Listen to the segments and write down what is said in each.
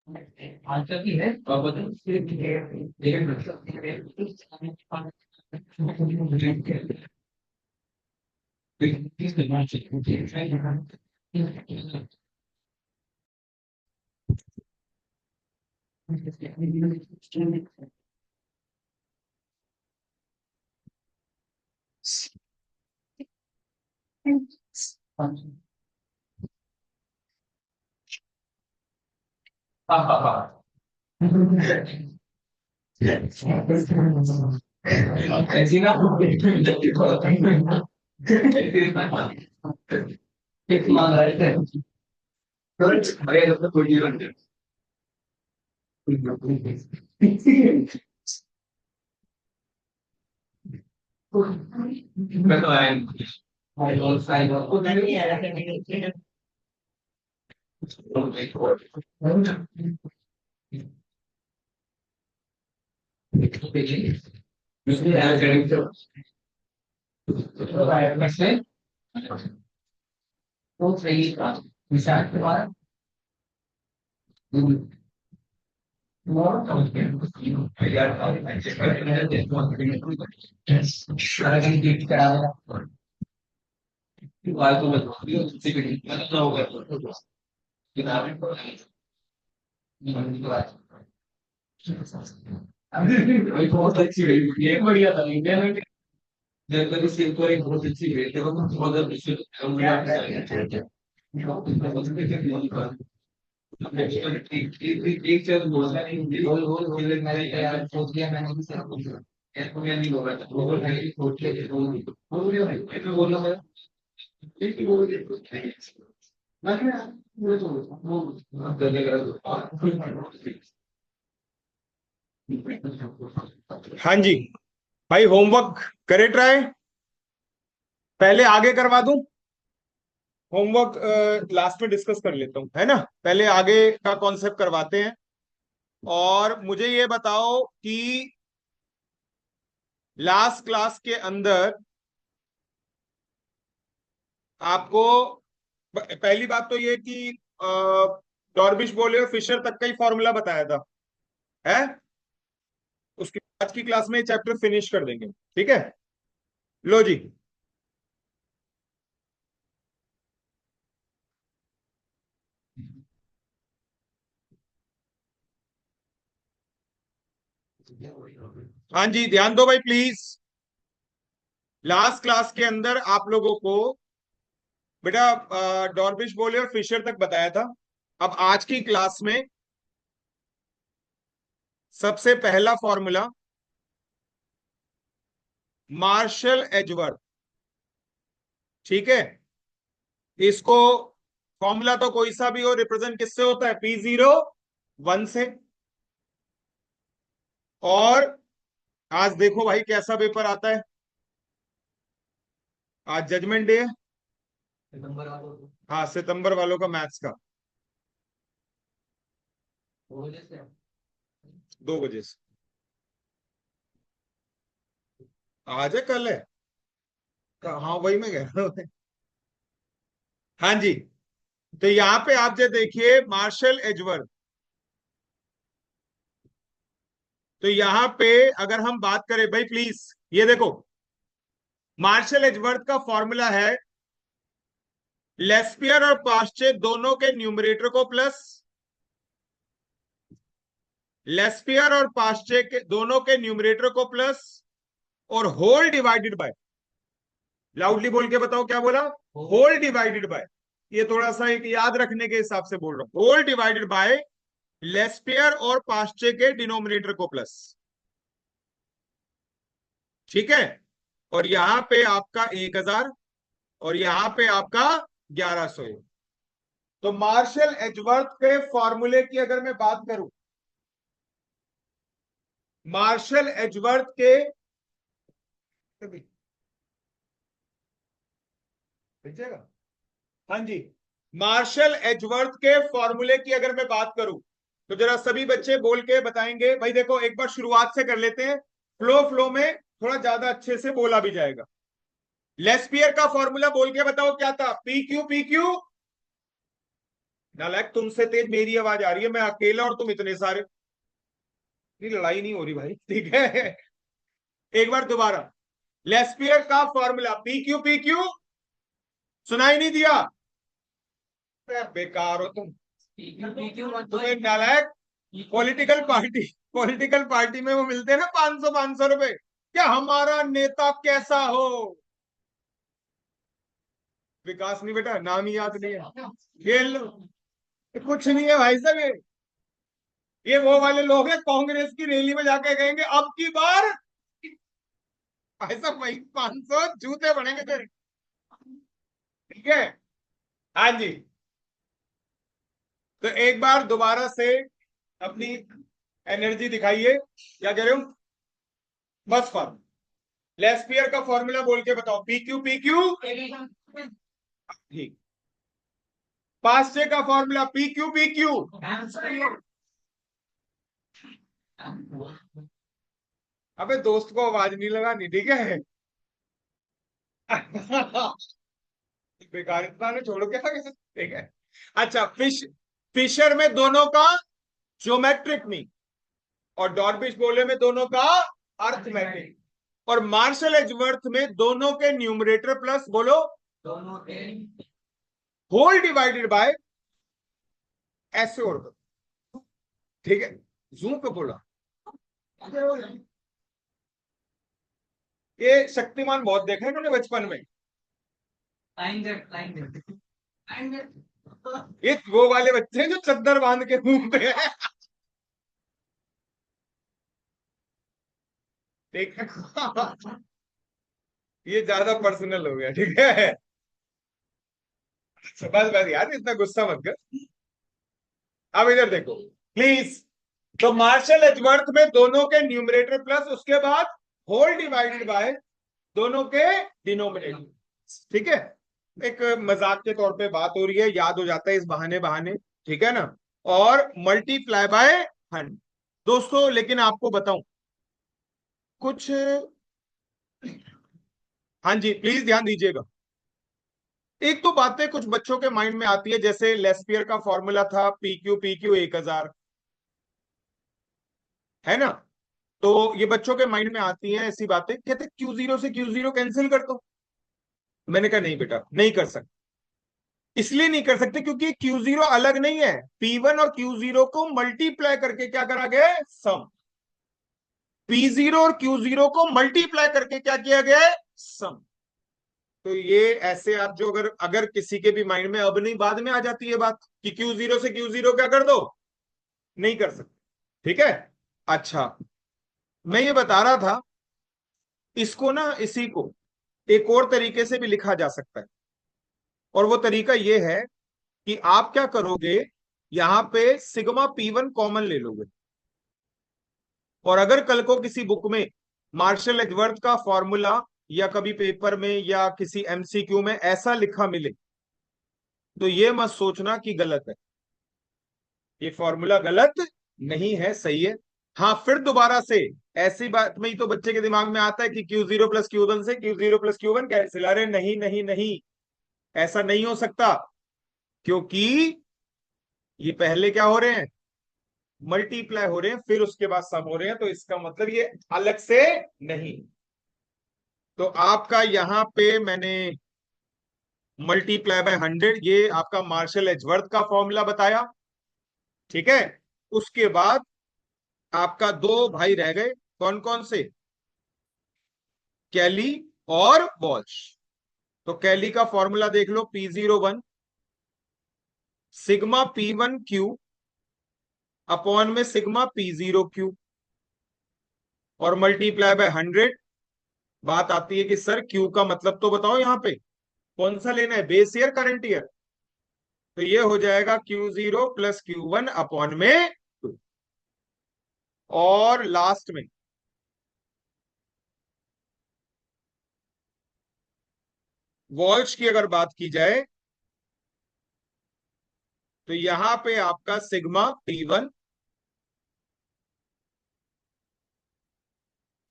Answer भी है हाँ हाँ हाँ ऐसी ना एक मान रहे थे अरे तो कोई जीवन मैं तो आया आई ऑल्सो आई ऑल्सो नहीं है तो सही था विशाल के बाद बहुत अच्छी रही ये बढ़िया था इंडिया में जनवरी से ऊपर एक बहुत अच्छी रही थी बहुत अच्छी एक चीज बोलना नहीं बोल बोल बोल मैं यार सोच लिया मैंने भी सर बोल यार मैं नहीं बोल रहा था वो नहीं सोच लिया बोल रही भाई मैं बोल रहा था एक बोल मैं क्या मुझे तो वो करने का हाँ जी भाई, होमवर्क करे ट्राई। पहले आगे करवा दूं, होमवर्क लास्ट में डिस्कस कर लेता हूं, है ना। पहले आगे का कॉन्सेप्ट करवाते हैं। और मुझे ये बताओ कि लास्ट क्लास के अंदर आपको पहली बात तो ये कि डॉर्बिश बोले और फिशर तक का ही फॉर्मूला बताया था, है। उसके आज की क्लास में चैप्टर फिनिश कर देंगे, ठीक है। लो जी। हाँ जी, ध्यान दो भाई प्लीज। लास्ट क्लास के अंदर आप लोगों को बेटा डॉर्बिश बोले और फिशर तक बताया था। अब आज की क्लास में सबसे पहला फॉर्मूला मार्शल एजवर्थ, ठीक है। इसको फॉर्मूला तो कोई सा भी हो, रिप्रेजेंट किससे होता है, P01 से। और आज देखो भाई कैसा पेपर आता है। आज जजमेंट डे है। सितंबर वालों हाँ, सितंबर वालों का मैथ्स का को जैसे 2 बजे से। आज है कल है, हाँ वही मैं कह रहा हूँ। हाँ जी। तो यहाँ पे आप जो देखिए मार्शल एजवर्थ, तो यहाँ पे अगर हम बात करें भाई प्लीज, ये देखो मार्शल एजवर्थ का फॉर्मूला है लेस्पियर और पाश्चे दोनों के न्यूमरेटर को प्लस, लेस्पियर और पाश्चे के दोनों के न्यूमरेटर को प्लस, और होल डिवाइडेड बाय, लाउडली बोल के बताओ क्या बोला, होल डिवाइडेड बाय। ये थोड़ा सा एक याद रखने के हिसाब से बोल रहा हूं, होल डिवाइडेड बाय लेस्पियर और पाश्चे के डिनोमिनेटर को प्लस, ठीक है। और यहां पे आपका 1000 और यहां पे आपका 1100। तो मार्शल एजवर्थ के फॉर्मूले की अगर मैं बात करूं, मार्शल एजवर्थ के भेजेगा, हाँ जी, मार्शल एजवर्थ के फॉर्मूले की अगर मैं बात करूं तो जरा सभी बच्चे बोल के बताएंगे भाई। देखो एक बार शुरुआत से कर लेते हैं, फ्लो फ्लो में थोड़ा ज्यादा अच्छे से बोला भी जाएगा। लेस्पियर का फॉर्मूला बोल के बताओ क्या था, पी क्यू नालायक, तुमसे तेज मेरी आवाज आ रही है, मैं अकेला और तुम इतने सारे। नहीं, लड़ाई नहीं हो रही भाई, ठीक है। एक बार दोबारा, लेस्पियर का formula P Q P Q, सुनाई नहीं दिया? बेकार हो तुम, तुम्हें नालायक। पॉलिटिकल पार्टी में वो मिलते हैं ना 500 500 रुपए, क्या हमारा नेता कैसा हो? विकास नहीं बेटा, नाम ही याद नहीं है, खेल लो। कुछ नहीं है भाई साहब, ये वो वाले लोग हैं कांग्रेस की रैली में जाके कहेंगे अब की बार, भाई साहब वही 500 जूते बनेंगे तेरे, ठीक है। हाँ जी, तो एक बार दोबारा से अपनी एनर्जी दिखाइए, क्या कह रहे हो? बस फॉर्म, लेस्पियर का फॉर्मूला बोल के बताओ, पी क्यू पी क्यू, ठीक। पास्चे का formula P Q P Q, अबे दोस्त को आवाज नहीं लगानी, ठीक है। बेकार इतना ने छोड़ो क्या, ठीक है। अच्छा, फिशर में दोनों का ज्योमेट्रिक मीन, और डॉर्बिश बोले में दोनों का अर्थमेटिक, और मार्शल एजवर्थ में दोनों के न्यूमरेटर प्लस बोलो दोनों के होल डिवाइडेड बाय, ऐसे और दो, ठीक है। जूम पे बोला, ये शक्तिमान बहुत देखा है इन्होंने बचपन में, ये वो वाले बच्चे हैं जो चद्दर बांध के घूमते हैं, ठीक है। ये ज्यादा पर्सनल हो गया, ठीक है। बस बस यार, इतना गुस्सा मत कर। अब इधर देखो प्लीज, तो मार्शल एजवर्थ में दोनों के न्यूमरेटर प्लस उसके बाद होल डिवाइडेड बाय दोनों के डिनोमिनेटर, ठीक है। एक मजाक के तौर पे बात हो रही है, याद हो जाता है इस बहाने बहाने, ठीक है ना। और मल्टीप्लाई बाय 100, दोस्तों लेकिन आपको बताऊं कुछ, हाँ जी प्लीज ध्यान दीजिएगा। एक तो बातें कुछ बच्चों के माइंड में आती है, जैसे लेस्पियर का फॉर्मूला था पी क्यू 1000, है ना। तो ये बच्चों के माइंड में आती हैं ऐसी बातें, कहते Q0 से Q0 कैंसिल कर दो। मैंने कहा नहीं बेटा, नहीं कर सकते। इसलिए नहीं कर सकते क्योंकि Q0 अलग नहीं है, P1 और Q0 को मल्टीप्लाई करके क्या करा गया है, सम। P0 और Q0 को मल्टीप्लाई करके क्या किया गया है, सम। तो ये ऐसे आप जो अगर अगर किसी के भी माइंड में अब नहीं बाद में आ जाती है बात कि Q0 से Q0 क्या कर दो, नहीं कर सकते, ठीक है। अच्छा, मैं ये बता रहा था, इसको ना इसी को एक और तरीके से भी लिखा जा सकता है, और वो तरीका ये है कि आप क्या करोगे, यहां पे सिग्मा P1 कॉमन ले लोगे, और अगर कल को किसी बुक में मार्शल एजवर्थ का फॉर्मूला या कभी पेपर में या किसी एमसीक्यू में ऐसा लिखा मिले, तो ये मत सोचना कि गलत है, ये फॉर्मूला गलत नहीं है, सही है। हाँ, फिर दोबारा से ऐसी बात में ही तो बच्चे के दिमाग में आता है कि Q0 प्लस Q1 से Q0 प्लस Q1 कैंसिल, अरे नहीं नहीं नहीं, ऐसा नहीं हो सकता, क्योंकि ये पहले क्या हो रहे हैं, मल्टीप्लाई हो रहे हैं, फिर उसके बाद सम हो रहे हैं, तो इसका मतलब ये अलग से नहीं। तो आपका यहां पे मैंने मल्टीप्लाई बाय 100, ये आपका मार्शल एजवर्थ का फॉर्मूला बताया, ठीक है। उसके बाद आपका दो भाई रह गए, कौन कौन से, कैली और वॉल्श। तो कैली का फॉर्मूला देख लो, P01 sigma P1 Q upon में सिग्मा P0 Q, और मल्टीप्लाई बाय 100। बात आती है कि सर Q का मतलब तो बताओ, यहां पे कौन सा लेना है, बेस ईयर करंट ईयर, तो ये हो जाएगा Q0 प्लस Q1 अपॉन में 2। और लास्ट में वॉल्श की अगर बात की जाए, तो यहां पे आपका sigma P1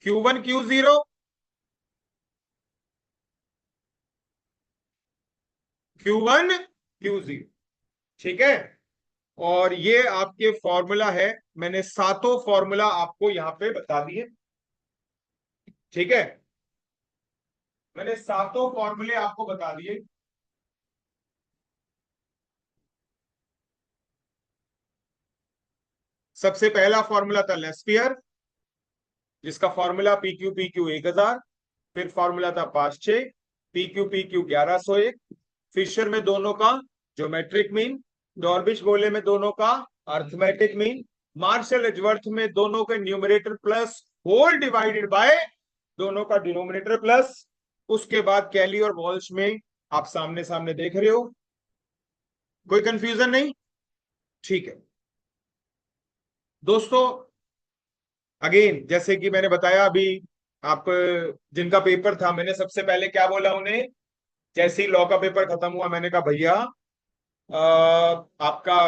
Q1 Q0 Q1 Q0, ठीक है। और ये आपके फॉर्मूला है, मैंने सातों फॉर्मूला आपको यहां पे बता दिए। ठीक है, मैंने सातों फॉर्मूले आपको बता दिए। सबसे पहला फॉर्मूला था लेस्पियर, जिसका फॉर्मूला पी क्यू 1000। फिर फॉर्मूला था पास्चे, पी क्यू 1101। फिशर में दोनों का ज्योमेट्रिक मीन, डॉर्बिश बोले में दोनों का अर्थमेटिक मीन, मार्शल एजवर्थ में दोनों के numerator plus whole divided by दोनों का डिनोमिनेटर प्लस। उसके बाद कैली और वॉल्श में आप सामने सामने देख रहे हो, कोई कंफ्यूजन नहीं। ठीक है दोस्तों, अगेन जैसे कि मैंने बताया अभी, आप जिनका पेपर था, मैंने सबसे पहले क्या बोला उन्हें, जैसे ही लॉ का पेपर खत्म हुआ मैंने कहा भैया आपका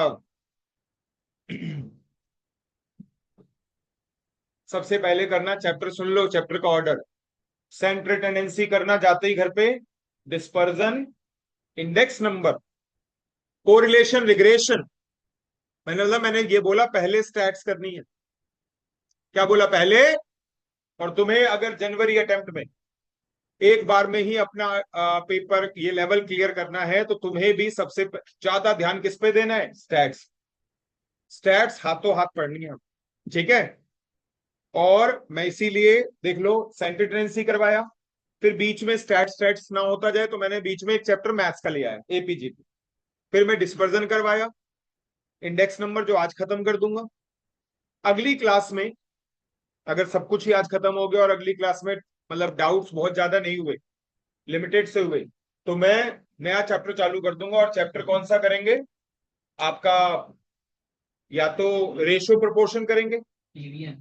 सबसे पहले करना चैप्टर सुन लो, चैप्टर का ऑर्डर, सेंटर टेंडेंसी करना जाते ही घर पे, dispersion, index number, correlation regression. मैंने ये बोला पहले स्टैट्स करनी है, क्या बोला पहले। और तुम्हें अगर जनवरी अटेम्प्ट में एक बार में ही अपना पेपर ये लेवल क्लियर करना है, तो तुम्हें भी सबसे ज्यादा ध्यान किस पे देना है, स्टैट्स। स्टैट्स हाथों हाथ पढ़नी है, ठीक है। और मैं इसीलिए देख लो सेंटर टेंडेंसी करवाया, फिर बीच में स्टैट्स स्टैट्स ना होता जाए तो मैंने बीच में एक चैप्टर मैथ्स का लिया है, एपीजीपी। फिर मैं डिस्पर्जन करवाया, इंडेक्स नंबर जो आज खत्म कर दूंगा। अगली क्लास में अगर सब कुछ ही आज खत्म हो गया और अगली क्लास में मतलब डाउट्स बहुत ज्यादा नहीं हुए, लिमिटेड से हुए, तो मैं नया चैप्टर चालू कर दूंगा। और चैप्टर कौन सा करेंगे आपका, या तो रेशियो प्रोपोर्शन करेंगे, टीवीएम।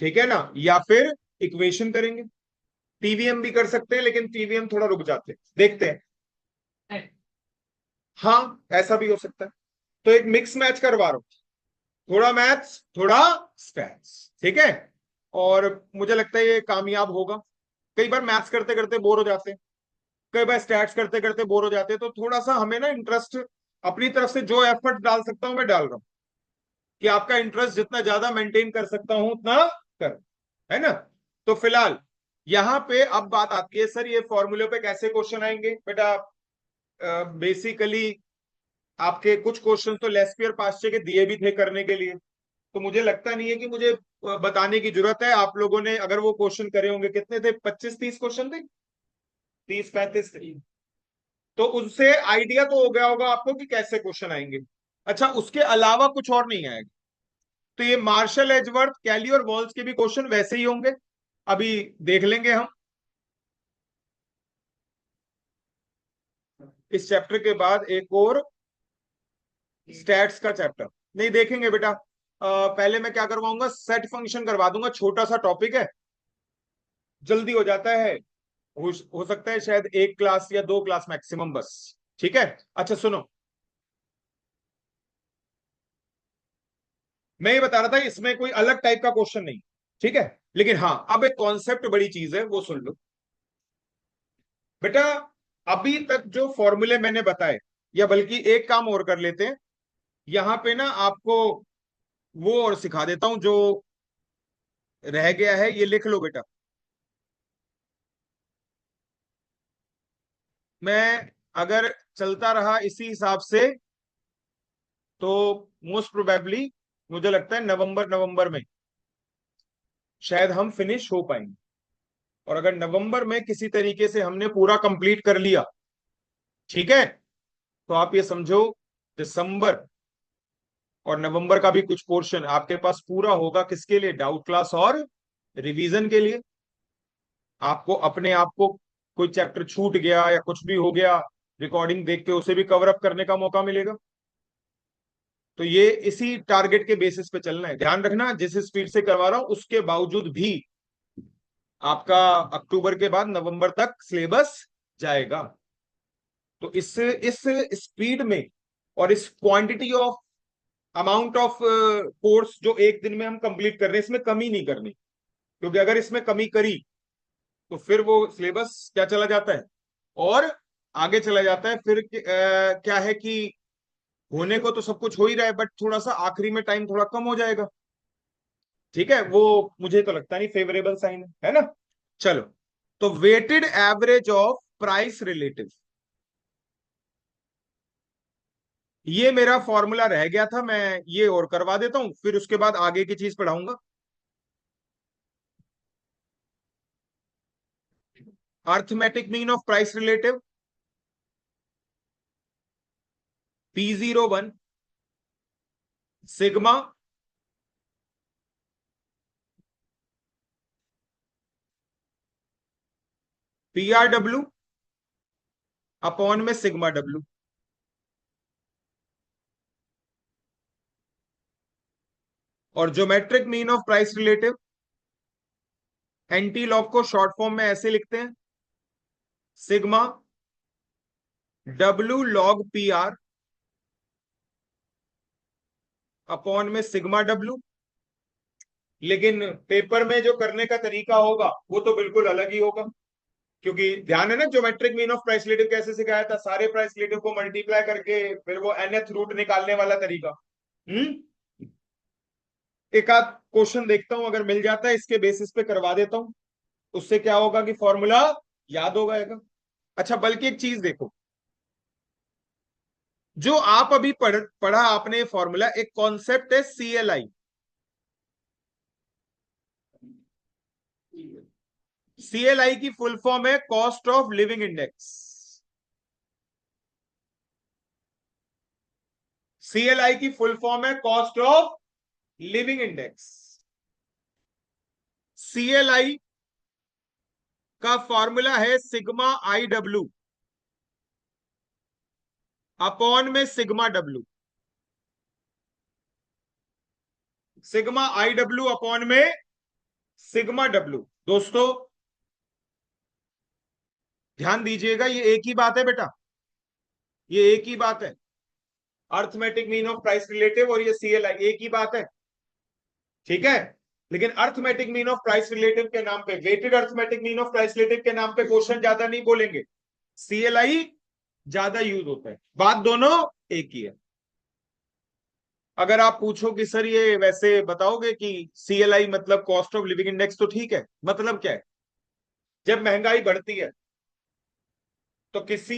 ठीक है ना, या फिर इक्वेशन करेंगे। टीवीएम भी कर सकते हैं, लेकिन टीवीएम थोड़ा रुक जाते हैं, देखते हैं। हाँ ऐसा भी हो सकता है, तो एक मिक्स मैच करवा रहा हूं, थोड़ा मैथ्स थोड़ा स्टैट्स, ठीक है। और मुझे लगता है ये कामयाब होगा। कई बार मैथ्स करते करते बोर हो जाते हैं, कई बार स्टैट्स करते करते बोर हो जाते हैं, तो थोड़ा सा हमें ना इंटरेस्ट, अपनी तरफ से जो एफर्ट डाल सकता हूं मैं डाल रहा हूं, कि आपका इंटरेस्ट जितना ज्यादा मेंटेन कर सकता हूं उतना कर, है ना। तो फिलहाल यहां पे अब बात आती है, सर ये फॉर्मूले पे कैसे क्वेश्चन आएंगे बेटा। बेसिकली आपके कुछ क्वेश्चन तो लेस्पियर पास्चे के दिए भी थे करने के लिए, तो मुझे लगता नहीं है कि मुझे बताने की जरूरत है। आप लोगों ने अगर वो क्वेश्चन करे होंगे, कितने थे, 25-30 क्वेश्चन थे, 30-35 थे, तो उससे आइडिया तो हो गया होगा आपको कि कैसे क्वेश्चन आएंगे। अच्छा, उसके अलावा कुछ और नहीं आएगा, तो ये मार्शल एजवर्थ, कैली और वॉल्स के भी क्वेश्चन वैसे ही होंगे, अभी देख लेंगे हम इस चैप्टर के बाद। एक और स्टैट्स का चैप्टर नहीं देखेंगे बेटा, पहले मैं क्या करवाऊंगा, सेट फंक्शन करवा दूंगा, छोटा सा टॉपिक है, जल्दी हो जाता है। हो सकता है शायद एक क्लास या दो क्लास मैक्सिमम बस, ठीक है। अच्छा सुनो, मैं ये बता रहा था इसमें कोई अलग टाइप का क्वेश्चन नहीं, ठीक है। लेकिन हाँ, अब एक कॉन्सेप्ट बड़ी चीज है, वो सुन लो बेटा। अभी तक जो फॉर्मूले मैंने बताए, या बल्कि एक काम और कर लेते हैं, यहां पे ना आपको वो और सिखा देता हूं जो रह गया है, ये लिख लो बेटा। मैं अगर चलता रहा इसी हिसाब से, तो मोस्ट प्रोबेबली मुझे लगता है नवंबर नवंबर में शायद हम फिनिश हो पाएंगे। और अगर नवंबर में किसी तरीके से हमने पूरा कंप्लीट कर लिया, ठीक है, तो आप ये समझो दिसंबर और नवंबर का भी कुछ पोर्शन आपके पास पूरा होगा, किसके लिए, डाउट क्लास और रिवीजन के लिए। आपको अपने आप को कोई चैप्टर छूट गया या कुछ भी हो गया, रिकॉर्डिंग देख के उसे भी कवर अप करने का मौका मिलेगा। तो ये इसी टारगेट के बेसिस पे चलना है, ध्यान रखना जिस स्पीड से करवा रहा हूं उसके बावजूद भी आपका अक्टूबर के बाद नवंबर तक सिलेबस जाएगा। तो इस स्पीड में और इस quantity of amount of course जो एक दिन में हम कंप्लीट कर रहे हैं, इसमें कमी नहीं करनी, क्योंकि अगर इसमें कमी करी तो फिर वो सिलेबस क्या चला जाता है और आगे चला जाता है। फिर क्या है कि होने को तो सब कुछ हो ही रहा है, बट थोड़ा सा आखिरी में टाइम थोड़ा कम हो जाएगा। ठीक है, वो मुझे तो लगता नहीं फेवरेबल साइन है ना। चलो, तो weighted average of price relative, ये मेरा फॉर्मूला रह गया था, मैं ये और करवा देता हूं, फिर उसके बाद आगे की चीज पढ़ाऊंगा। Arithmetic mean of price relative P01 sigma PRW upon में सिग्मा W। और geometric mean of price relative, anti log को शॉर्ट फॉर्म में ऐसे लिखते हैं, sigma W log PR upon में सिग्मा W। लेकिन पेपर में जो करने का तरीका होगा वो तो बिल्कुल अलग ही होगा, क्योंकि ध्यान है ना, geometric mean of price relative कैसे सिखाया था, सारे प्राइस रिलेटिव को मल्टीप्लाई करके फिर वो nth रूट निकालने वाला तरीका। एक आध क्वेश्चन देखता हूं, अगर मिल जाता है इसके बेसिस पे करवा देता हूं, उससे क्या होगा कि फॉर्मूला याद हो जाएगा। अच्छा, बल्कि एक चीज देखो, जो आप अभी पढ़ा आपने फॉर्मूला, एक कॉन्सेप्ट है CLI। CLI की फुल फॉर्म है cost of living index. CLI की फुल फॉर्म है cost of living index. CLI का फॉर्मूला है सिग्मा IW अपॉन में sigma W। Sigma IW upon में सिग्मा W। दोस्तों ध्यान दीजिएगा, ये एक ही बात है बेटा, ये एक ही बात है। Arithmetic mean of price relative और ये CLI एक ही बात है, ठीक है। लेकिन arithmetic mean of price relative के नाम पे, weighted arithmetic mean of price relative के नाम पे क्वेश्चन ज्यादा नहीं बोलेंगे, CLI ज्यादा यूज होता है, बात दोनों एक ही है। अगर आप पूछो कि सर ये वैसे बताओगे कि CLI मतलब कॉस्ट ऑफ लिविंग इंडेक्स, तो ठीक है, मतलब क्या है, जब महंगाई बढ़ती है तो किसी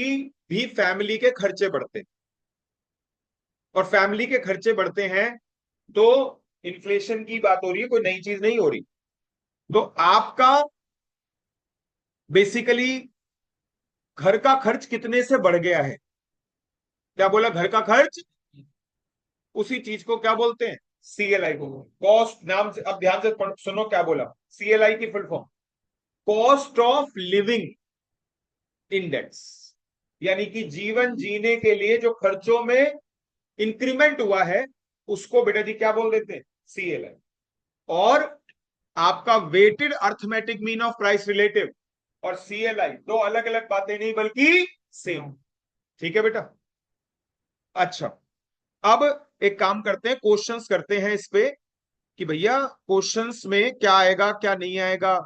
भी फैमिली के खर्चे बढ़ते हैं, और फैमिली के खर्चे बढ़ते हैं तो इन्फ्लेशन की बात हो रही है, कोई नई चीज नहीं हो रही। तो आपका बेसिकली घर का खर्च कितने से बढ़ गया है, क्या बोला, घर का खर्च, उसी चीज को क्या बोलते हैं, CLI को, कॉस्ट नाम से। अब ध्यान से सुनो क्या बोला, CLI की full form cost of living index, यानी कि जीवन जीने के लिए जो खर्चों में इंक्रीमेंट हुआ है उसको बेटा जी क्या बोल देते हैं, CLI। और आपका weighted arithmetic mean of price relative और CLI दो अलग अलग बातें नहीं बल्कि सेम, ठीक है बेटा। अच्छा, अब एक काम करते हैं, क्वेश्चंस करते हैं इस पे कि भैया क्वेश्चंस में क्या आएगा क्या नहीं आएगा।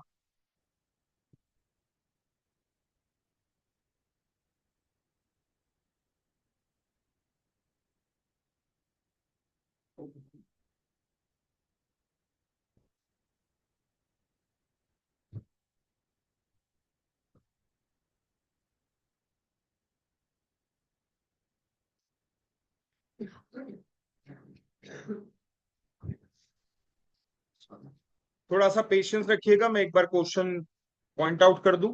थोड़ा सा पेशेंस रखिएगा, मैं एक बार क्वेश्चन पॉइंट आउट कर दूं।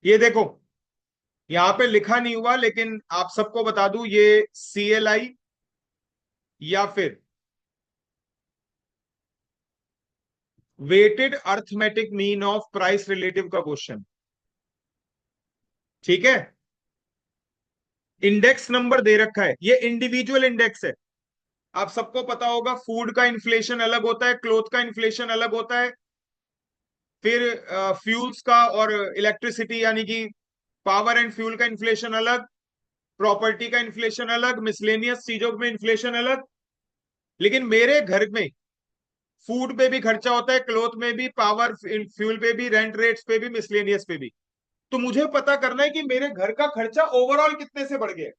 ये देखो, यहां पे लिखा नहीं हुआ लेकिन आप सबको बता दूं, ये CLI या फिर weighted arithmetic mean of price relative का क्वेश्चन, ठीक है। इंडेक्स नंबर दे रखा है, ये इंडिविजुअल इंडेक्स है। आप सबको पता होगा फूड का इन्फ्लेशन अलग होता है, क्लोथ का इन्फ्लेशन अलग होता है, फिर फ्यूल्स का और इलेक्ट्रिसिटी यानी कि पावर एंड फ्यूल का इन्फ्लेशन अलग, प्रॉपर्टी का इन्फ्लेशन अलग, मिसलेनियस चीजों में इन्फ्लेशन अलग। लेकिन मेरे घर में फूड पे भी खर्चा होता है, क्लोथ में भी, पावर फ्यूल पे भी, रेंट रेट्स पे भी, मिसलेनियस पे भी। तो मुझे पता करना है कि मेरे घर का खर्चा ओवरऑल कितने से बढ़ गया।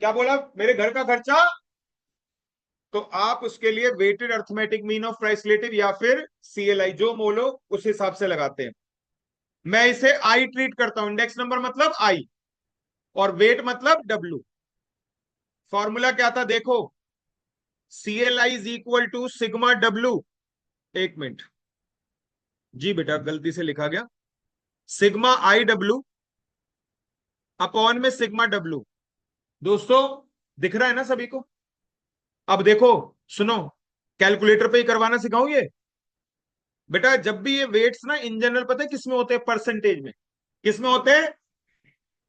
क्या बोला? मेरे घर का खर्चा। तो आप उसके लिए weighted arithmetic mean of price relative या फिर सीएलआई जो बोलो उस हिसाब से लगाते हैं। मैं इसे आई ट्रीट करता हूं, इंडेक्स नंबर मतलब आई और वेट मतलब डब्ल्यू। फॉर्मूला क्या था देखो, CLI is equal to sigma W. एक मिनट जी बेटा, गलती से लिखा गया, सिग्मा आई डब्ल्यू अपॉन में सिग्मा डब्ल्यू। दोस्तों दिख रहा है ना सभी को? अब देखो, सुनो, कैलकुलेटर पे ही करवाना सिखाऊं ये। बेटा जब भी ये वेट्स ना इन जनरल पता है किसमें होते हैं? परसेंटेज में। किसमें होते हैं?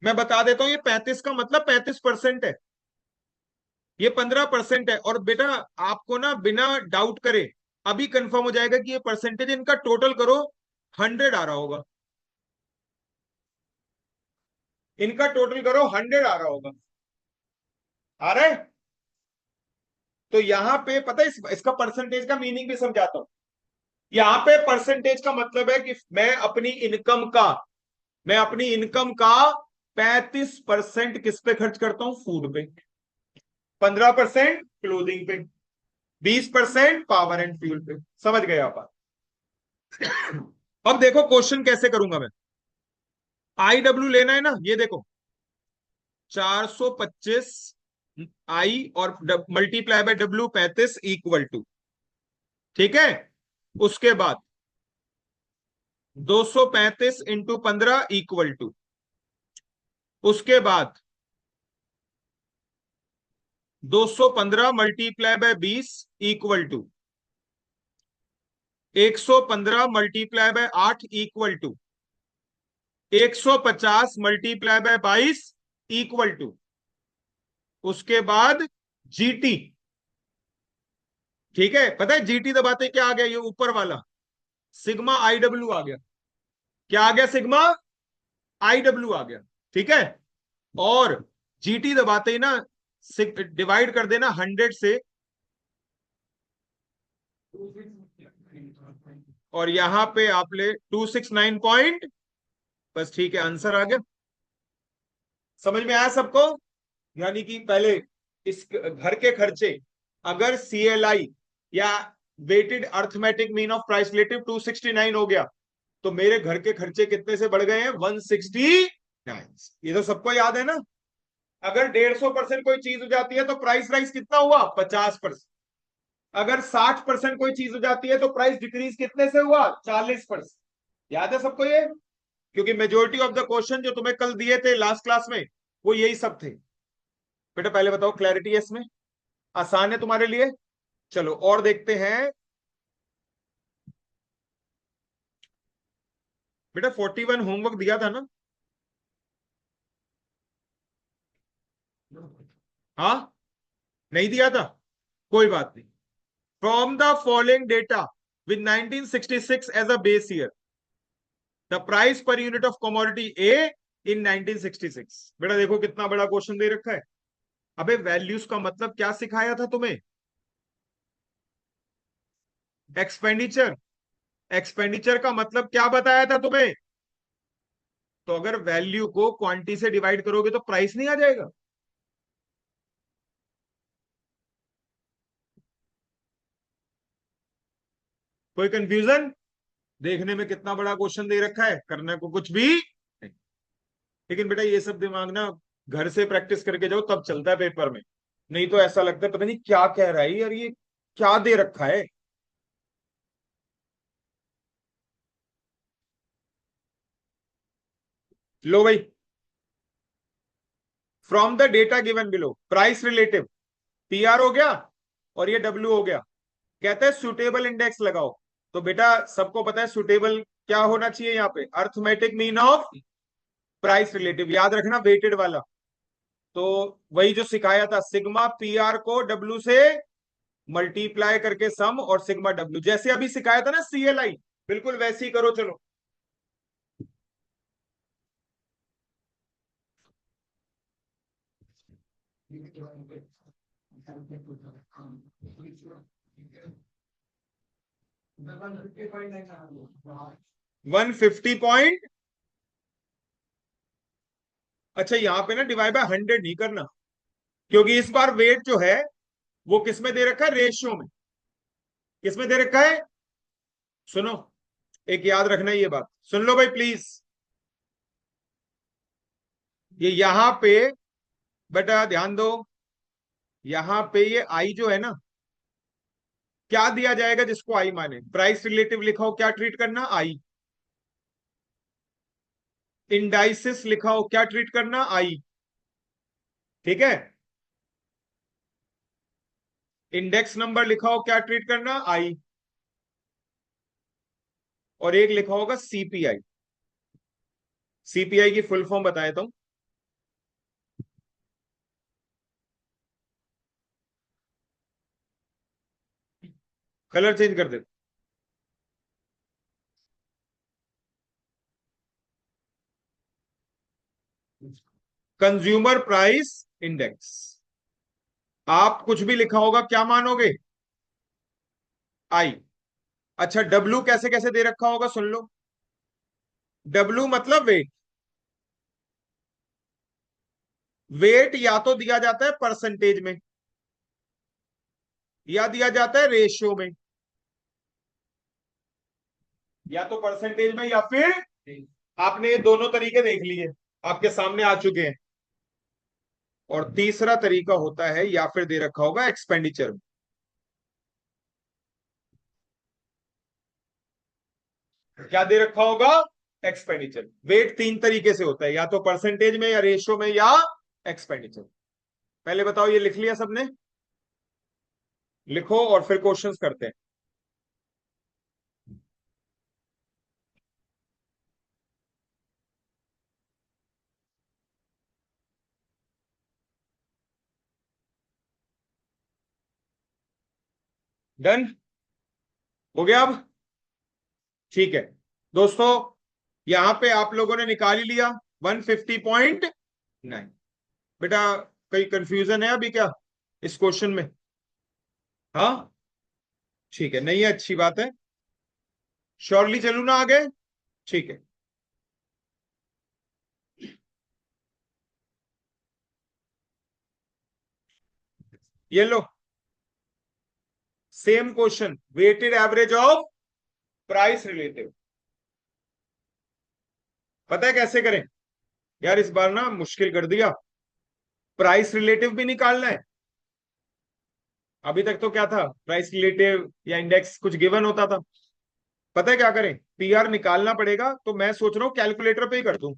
मैं बता देता हूं, ये 35 का मतलब 35% है, ये 15% है। और बेटा आपको ना बिना डाउट करे अभी कंफर्म हो जाएगा कि ये परसेंटेज, इनका टोटल करो 100 आ रहा होगा, इनका टोटल करो 100 आ रहा होगा। आ रहा है? तो यहां पे पता है इसका परसेंटेज का मीनिंग भी समझाता हूं। यहां पे परसेंटेज का मतलब है कि मैं अपनी इनकम का 35% किस पे खर्च करता हूं? फूड पे, 15% क्लोथिंग पे, 20% पावर एंड फ्यूल पे। समझ गए आप? अब देखो क्वेश्चन कैसे करूंगा मैं। आई डब्ल्यू लेना है ना, ये देखो 425 आई और multiply by W 35 equal to, ठीक है। उसके बाद 235 इंटू 15 इक्वल टू, उसके बाद 215 multiply by 20 equal to 115 multiply by 8 equal to 150 multiply by 22 equal to, उसके बाद जीटी। ठीक है, पता है जीटी दबाते क्या आ गया? ये ऊपर वाला सिग्मा आई डब्ल्यू आ गया। क्या आ गया? सिग्मा आई डब्ल्यू आ गया। ठीक है, और जीटी दबाते ही ना डिवाइड कर देना 100 से, और यहां पे आप ले 269 पॉइंट, बस ठीक है, आंसर आ गया। समझ में आया सबको? यानी कि पहले इस घर के खर्चे अगर सीएलआई या weighted arithmetic mean of price relative 269 हो गया, तो मेरे घर के खर्चे कितने से बढ़ गए हैं? 169। ये तो सबको याद है ना। अगर 150% कोई चीज हो जाती है तो प्राइस राइज कितना हुआ? 50%। अगर 60% कोई चीज हो जाती है तो प्राइस डिक्रीज कितने से हुआ? 40%। याद है सबको ये? क्योंकि मेजोरिटी ऑफ द क्वेश्चन जो तुम्हें कल दिए थे लास्ट क्लास में वो यही सब थे। बेटा पहले बताओ क्लैरिटी है इसमें? आसान है तुम्हारे लिए? चलो और देखते हैं। बेटा 41 होमवर्क दिया था ना? हाँ, नहीं दिया था? कोई बात नहीं। From the following data with 1966 as a base year, the price per unit of commodity A in 1966। बेटा देखो कितना बड़ा क्वेश्चन दे रखा है। अबे वैल्यूज का मतलब क्या सिखाया था तुम्हें? एक्सपेंडिचर। एक्सपेंडिचर का मतलब क्या बताया था तुम्हें? तो अगर वैल्यू को क्वांटिटी से डिवाइड करोगे तो प्राइस नहीं आ जाएगा? कोई कंफ्यूजन? देखने में कितना बड़ा क्वेश्चन दे रखा है, करने को कुछ भी नहीं। लेकिन बेटा ये सब दिमाग ना घर से प्रैक्टिस करके जाओ तब चलता है पेपर में। नहीं तो ऐसा लगता है पता नहीं क्या कह रहा है यार, ये क्या दे रखा है। लो भाई, from the data given below price relative PR हो गया और ये डब्ल्यू हो गया। कहता है सुटेबल इंडेक्स लगाओ। तो बेटा सबको पता है सुटेबल क्या होना चाहिए? यहाँ पे arithmetic mean of price relative, याद रखना वेटेड वाला। तो वही जो सिखाया था, सिग्मा पीआर को डब्ल्यू से मल्टीप्लाई करके सम, और सिग्मा डब्ल्यू जैसे अभी सिखाया था ना सीएलआई, बिल्कुल वैसे ही करो। चलो वन 150 पॉइंट। अच्छा यहाँ पे ना डिवाइड बाय 100 नहीं करना, क्योंकि इस बार वेट जो है वो किस में दे रखा है, रेशियो में। किस में दे रखा है, सुनो, एक याद रखना ये बात, सुन लो भाई प्लीज। ये यहां पे बेटा ध्यान दो, यहां पे ये आई जो है ना, क्या दिया जाएगा जिसको आई माने, प्राइस रिलेटिव लिखा हो क्या ट्रीट करना, आई। इंडाइसिस लिखा हो क्या ट्रीट करना, आई। ठीक है, इंडेक्स नंबर लिखा हो क्या ट्रीट करना, आई। और एक लिखा होगा सीपीआई। सीपीआई की फुल फॉर्म बताया था, कलर चेंज कर दे। Consumer price index. आप कुछ भी लिखा होगा क्या मानोगे, आई। अच्छा डब्ल्यू कैसे कैसे दे रखा होगा, सुन लो। डब्ल्यू मतलब वेट। वेट या तो दिया जाता है परसेंटेज में, या दिया जाता है रेशियो में, या तो परसेंटेज में या फिर, आपने ये दोनों तरीके देख लिए, आपके सामने आ चुके हैं। और तीसरा तरीका होता है, या फिर दे रखा होगा एक्सपेंडिचर में। क्या दे रखा होगा, एक्सपेंडिचर। वेट तीन तरीके से होता है, या तो परसेंटेज में, या रेशियो में, या एक्सपेंडिचर। पहले बताओ ये लिख लिया सबने, लिखो और फिर क्वेश्चंस करते हैं। डन हो गया अब, ठीक है दोस्तों, यहां पे आप लोगों ने निकाल ही लिया 150.9। बेटा कोई कंफ्यूजन है अभी क्या इस क्वेश्चन में, हाँ ठीक है, नहीं है, अच्छी बात है। श्योरली चलू ना आगे, ठीक है। ये लो same question, weighted average of price relative. पता है कैसे करें यार, इस बार ना मुश्किल कर दिया, प्राइस रिलेटिव भी निकालना है। अभी तक तो क्या था, प्राइस रिलेटिव या इंडेक्स कुछ गिवन होता था। पता है क्या करें, पीआर निकालना पड़ेगा, तो मैं सोच रहा हूं कैलकुलेटर पे ही कर दूं।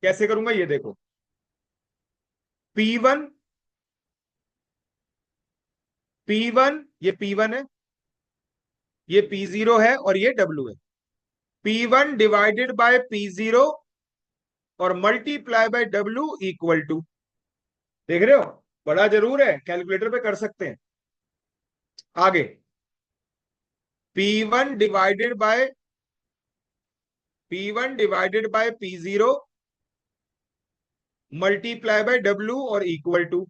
कैसे करूंगा ये देखो, P1, P1 ये P1 है, ये P0 है, और ये W है। P1 डिवाइडेड बाय P0 और multiply by W equal to, देख रहे हो, बड़ा जरूर है, कैलकुलेटर पे कर सकते हैं। आगे P1 divided by P0 multiply by W और equal to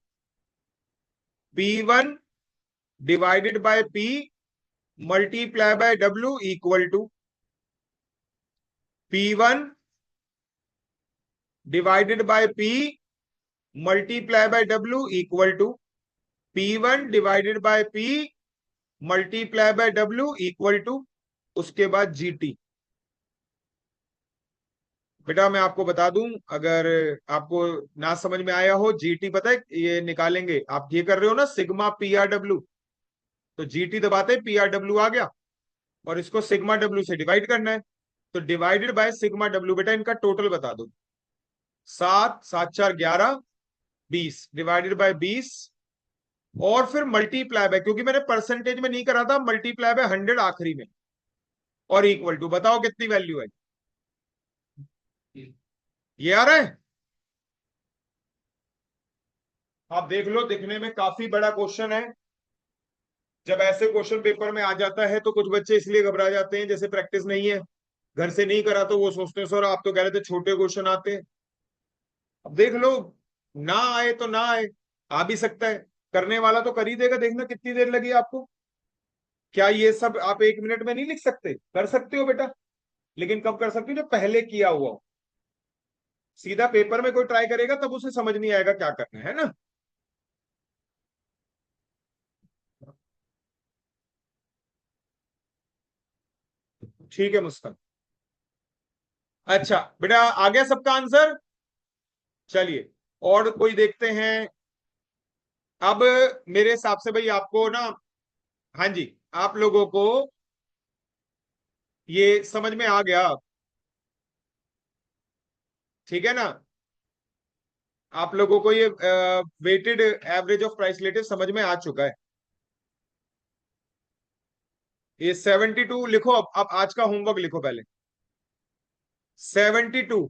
P1 divided by P multiply by W equal to P1 divided by P multiply by W equal to P1 divided by P multiply by W equal to, उसके बाद GT। बेटा मैं आपको बता दूं, अगर आपको ना समझ में आया हो, जीटी पता है ये निकालेंगे, आप ये कर रहे हो ना सिग्मा PRW, तो जीटी दबाते PRW आ गया, और इसको सिग्मा डब्ल्यू से डिवाइड करना है, तो डिवाइडेड बाय सिग्मा डब्ल्यू। बेटा इनका टोटल बता दो, 7 7 4 11 20 डिवाइडेड बाय 20, और फिर मल्टीप्लाई बाय, क्योंकि मैंने परसेंटेज में नहीं करा था, मल्टीप्लाई बाय 100 आखिरी में, और इक्वल टू, बताओ कितनी वैल्यू है, ये आ रहा है। आप देख लो, दिखने में काफी बड़ा क्वेश्चन है। जब ऐसे क्वेश्चन पेपर में आ जाता है तो कुछ बच्चे इसलिए घबरा जाते हैं, जैसे प्रैक्टिस नहीं है, घर से नहीं करा, तो वो सोचते हैं सर आप तो कह रहे थे छोटे क्वेश्चन आते हैं। अब देख लो, ना आए तो ना आए, आ भी सकता है, करने वाला तो कर ही देगा, देखना कितनी देर लगी आपको। क्या ये सब आप 1 मिनट में नहीं लिख सकते? कर सकते हो बेटा, लेकिन कब कर सकते हो? जो पहले किया हुआ हो। सीधा पेपर में कोई ट्राई करेगा तब उसे समझ नहीं आएगा क्या करना है ना। ठीक है मुस्कान। अच्छा बेटा, आ गया सबका आंसर? चलिए और कोई देखते हैं। अब मेरे हिसाब से भाई आपको ना, हाँ जी, आप लोगों को ये समझ में आ गया, ठीक है ना? आप लोगों को ये weighted average of price relative समझ में आ चुका है। ये 72 लिखो, अब आज का होमवर्क लिखो पहले। 72,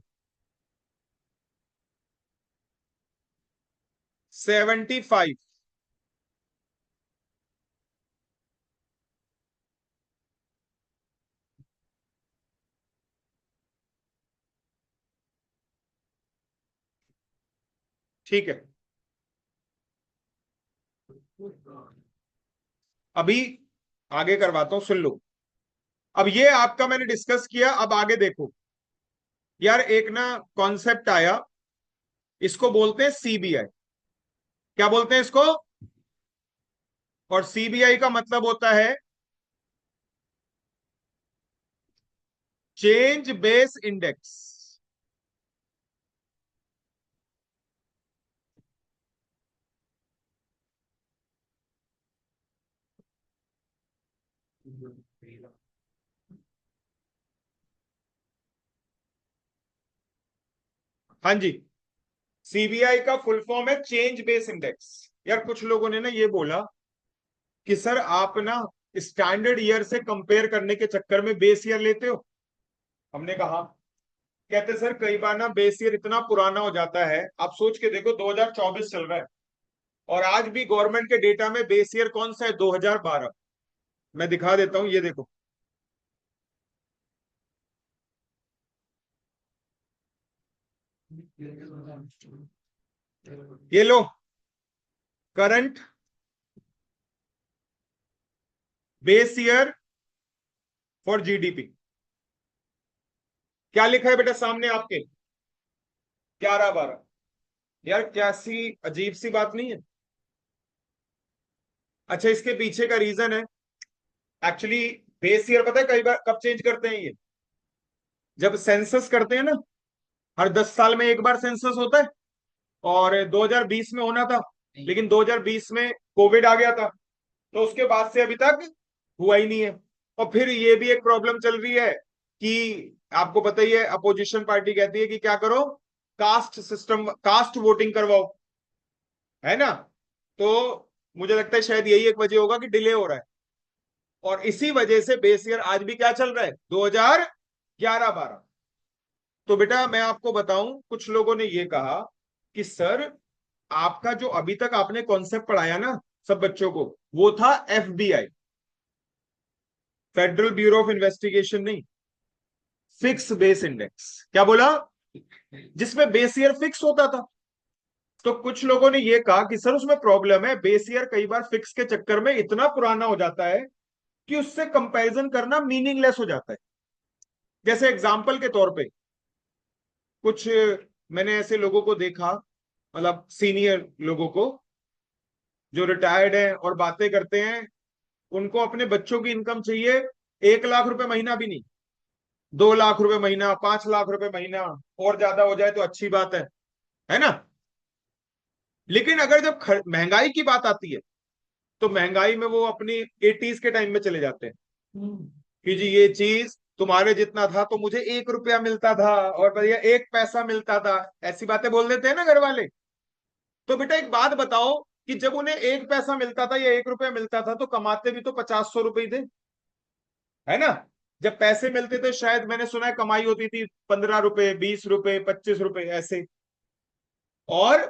75, ठीक है। अभी आगे करवाता हूं, सुन लो। अब ये आपका मैंने डिस्कस किया, अब आगे देखो। यार एक ना कॉन्सेप्ट आया, इसको बोलते हैं सीबीआई। क्या बोलते हैं इसको? और सीबीआई का मतलब होता है चेंज बेस इंडेक्स। हाँ जी, सीबीआई का फुल फॉर्म है चेंज बेस इंडेक्स। यार कुछ लोगों ने ना ये बोला कि सर आप ना स्टैंडर्ड ईयर से कंपेयर करने के चक्कर में बेस ईयर लेते हो। हमने कहा, कहते सर कई बार ना बेस ईयर इतना पुराना हो जाता है। आप सोच के देखो 2024 चल रहा है और आज भी गवर्नमेंट के डेटा में बेस ईयर कौन सा है? 2012। मैं दिखा देता हूं, ये देखो। ये लो, current base year for GDP. क्या लिखा है बेटा सामने आपके? 11/12। यार कैसी अजीब सी बात नहीं है? अच्छा, इसके पीछे का रीजन है एक्चुअली। बेस ईयर पता है कई बार कब चेंज करते हैं ये? जब सेंसस करते हैं ना, हर 10 साल में एक बार सेंसस होता है। और 2020 में होना था, लेकिन 2020 में कोविड आ गया था, तो उसके बाद से अभी तक हुआ ही नहीं है। और फिर ये भी एक प्रॉब्लम चल रही है कि आपको पता ही है, अपोजिशन पार्टी कहती है कि क्या करो, कास्ट सिस्टम, कास्ट वोटिंग करवाओ, है ना? तो मुझे लगता है शायद यही एक वजह होगा कि डिले हो रहा है। और इसी वजह से बेस ईयर आज भी क्या चल रहा है? 2011-12। तो बेटा मैं आपको बताऊं, कुछ लोगों ने ये कहा कि सर आपका जो अभी तक आपने कॉन्सेप्ट पढ़ाया ना सब बच्चों को, वो था FBI, federal bureau of investigation नहीं, फिक्स बेस इंडेक्स। क्या बोला? जिसमें बेस ईयर फिक्स होता था। तो कुछ लोगों ने ये कहा कि सर उसमें प्रॉब्लम है, बेस ईयर कई बार फिक्स के चक्कर में इतना पुराना हो जाता है कि उससे कंपैरिजन करना मीनिंगलेस हो जाता है। जैसे एग्जांपल के तौर पे, कुछ मैंने ऐसे लोगों को देखा, मतलब सीनियर लोगों को जो रिटायर्ड हैं और बातें करते हैं, उनको अपने बच्चों की इनकम चाहिए 1 लाख रुपए महीना भी नहीं, 2 लाख रुपए महीना, 5 लाख रुपए महीना, और ज्यादा हो जाए तो अच्छी बात है ना? लेकिन अगर जब महंगाई की बात आती है, तो महंगाई में वो अपनी 80s के टाइम में चले जाते हैं कि जी ये चीज तुम्हारे जितना था तो मुझे 1 रुपया मिलता था, और भैया 1 पैसा मिलता था। ऐसी बातें बोल देते हैं ना घर वाले। तो बेटा एक बात बताओ कि जब उन्हें 1 पैसा मिलता था या 1 रुपया मिलता था, तो कमाते भी तो 50-100 रुपए ही थे, है ना? जब पैसे मिलते थे शायद मैंने सुना है कमाई होती थी 15 रुपए, 20 रुपए, 25 रुपए ऐसे। और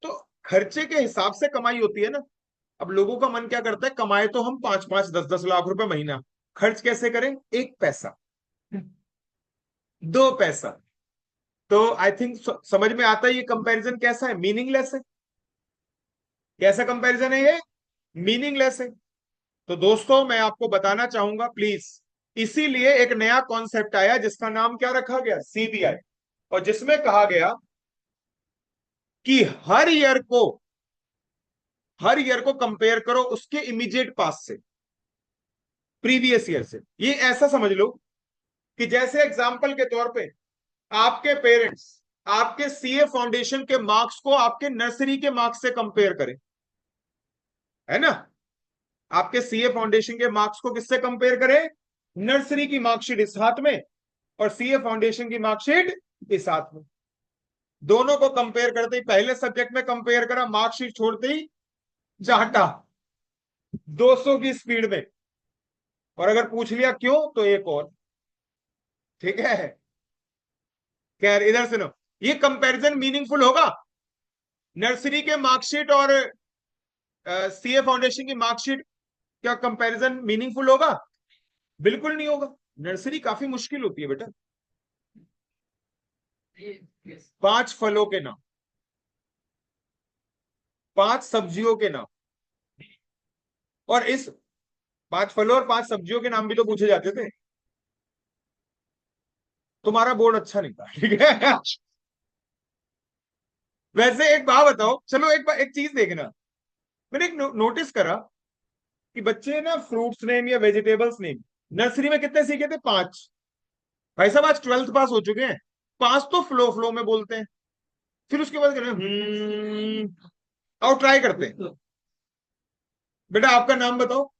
तो खर्चे के हिसाब से कमाई होती है ना। अब लोगों का मन क्या करता है, कमाए तो हम 5-5, 10-10 लाख रुपए महीना, खर्च कैसे करें? 1 पैसा, 2 पैसा। तो आई थिंक समझ में आता है ये कंपैरिजन कैसा है, मीनिंगलेस है। कैसा कंपैरिजन है ये? मीनिंगलेस है। तो दोस्तों मैं आपको बताना चाहूंगा प्लीज, इसीलिए एक नया कॉन्सेप्ट आया जिसका नाम क्या रखा गया? सीबीआई। और जिसमें कहा गया कि हर ईयर को कंपेयर करो उसके इमीडिएट पास से, प्रीवियस ईयर से। ये ऐसा समझ लो कि जैसे एग्जांपल के तौर पे आपके पेरेंट्स आपके सीए फाउंडेशन के मार्क्स को आपके नर्सरी के मार्क्स से कंपेयर करें, है ना? आपके सीए फाउंडेशन के मार्क्स को किससे कंपेयर करें? नर्सरी की मार्कशीट इस हाथ में और सीए फाउंडेशन की मार्कशीट इस हाथ में। दोनों को कंपेयर करते ही, पहले सब्जेक्ट में कंपेयर करा, मार्कशीट छोड़ते ही चाटा 200 की स्पीड में। और अगर पूछ लिया क्यों, तो एक और। ठीक है, खैर इधर सुनो, ये कंपैरिजन मीनिंगफुल होगा? नर्सरी के मार्कशीट और सीए फाउंडेशन की मार्कशीट, क्या कंपैरिजन मीनिंगफुल होगा? बिल्कुल नहीं होगा। नर्सरी काफी मुश्किल होती है बेटा। 5 फलों के नाम, 5 सब्जियों के नाम, और इस 5 फलों और 5 सब्जियों के नाम भी तो पूछे जाते थे। तुम्हारा बोर्ड अच्छा नहीं था, ठीक है। वैसे एक बात बताओ, चलो एक चीज देखना, मैंने एक नोटिस करा कि बच्चे ना फ्रूट्स नेम या वेजिटेबल्स नेम नर्सरी में कितने सीखे थे? 5। भाई साहब आज 12th पास हो चुके हैं, 5 तो फ्लो फ्लो में बोलते हैं। फिर उसके बाद कह रहे हैं, और ट्राई करते हैं। बेटा आपका नाम बताओ।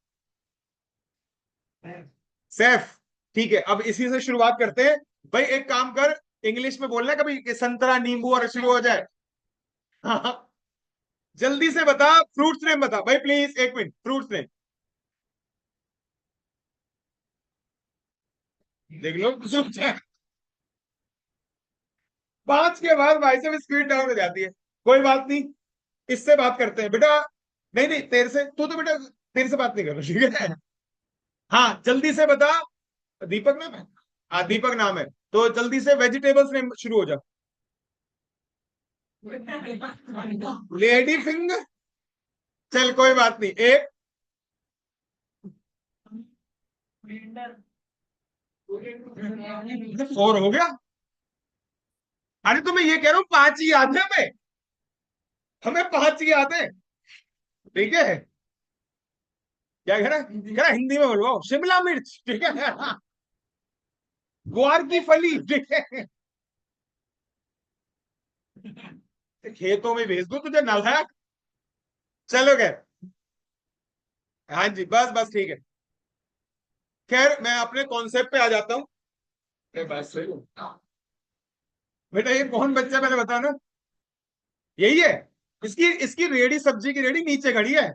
सैफ। ठीक है, अब इसी से शुरुआत करते हैं। भाई एक काम कर, इंग्लिश में बोलना कभी कि संतरा नींबू और शुरू हो जाए। हाँ, जल्दी से बता, फ्रूट्स नेम बता भाई, प्लीज 1 मिनट, फ्रूट्स नेम देख लो। 5 के बाद भाई साहब स्पीड डाउन हो जाती है। कोई बात नहीं, इससे बात करते हैं बेटा। नहीं नहीं, तेरे से तो बेटा तेरे से बात नहीं कर रहा, ठीक है? हाँ जल्दी से बता। दीपक नाम है? हाँ दीपक नाम है, तो जल्दी से वेजिटेबल्स नेम शुरू हो जा। Lady finger. चल कोई बात नहीं, एक 4 हो गया। अरे तो मैं ये कह रहा हूं 5 ही याद है हमें, हमें 5 ही याद है। ठीक है, क्या कह रहा है? कह रहा हिंदी में बोलवाओ, शिमला मिर्च, ठीक है। ग्वार की फली, ठीक है। खेतों में भेज दो तुझे, नालायक। चलो खैर, हाँ जी, बस बस ठीक है। खैर मैं अपने कॉन्सेप्ट पे आ जाता हूँ। अरे बात सही हो। बेटा ये कौन बच्चा, मैंने बताया ना, यही है। इसकी इसकी रेडी, सब्जी की रेडी नीचे खड़ी है।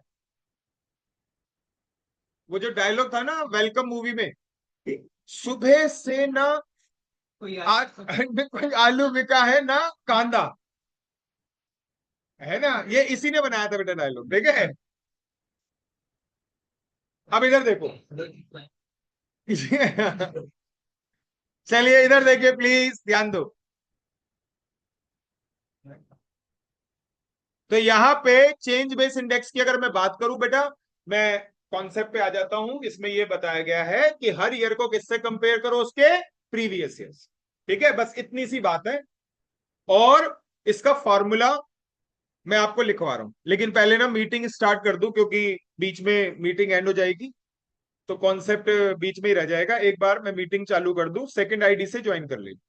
वो जो डायलॉग था ना वेलकम मूवी में, सुबह से ना कोई आलू बिका है ना कांदा, है ना? ये इसी ने बनाया था बेटा डायलॉग, ठीक है? अब इधर देखो। चलिए इधर देखिए, प्लीज ध्यान दो। तो यहाँ पे चेंज बेस इंडेक्स की अगर मैं बात करूं बेटा, मैं कॉन्सेप्ट पे आ जाता हूं। इसमें ये बताया गया है कि हर ईयर को किससे कंपेयर करो? उसके प्रीवियस ईयर। ठीक है, बस इतनी सी बात है। और इसका फॉर्मूला मैं आपको लिखवा रहा हूं, लेकिन पहले ना मीटिंग स्टार्ट कर दूं, क्योंकि बीच में मीटिंग एंड हो जाएगी, तो कॉन्सेप्ट बीच में ही रह जाएगा। एक बार मैं मीटिंग चालू कर दूं, सेकंड आईडी से ज्वाइन कर लीजिए।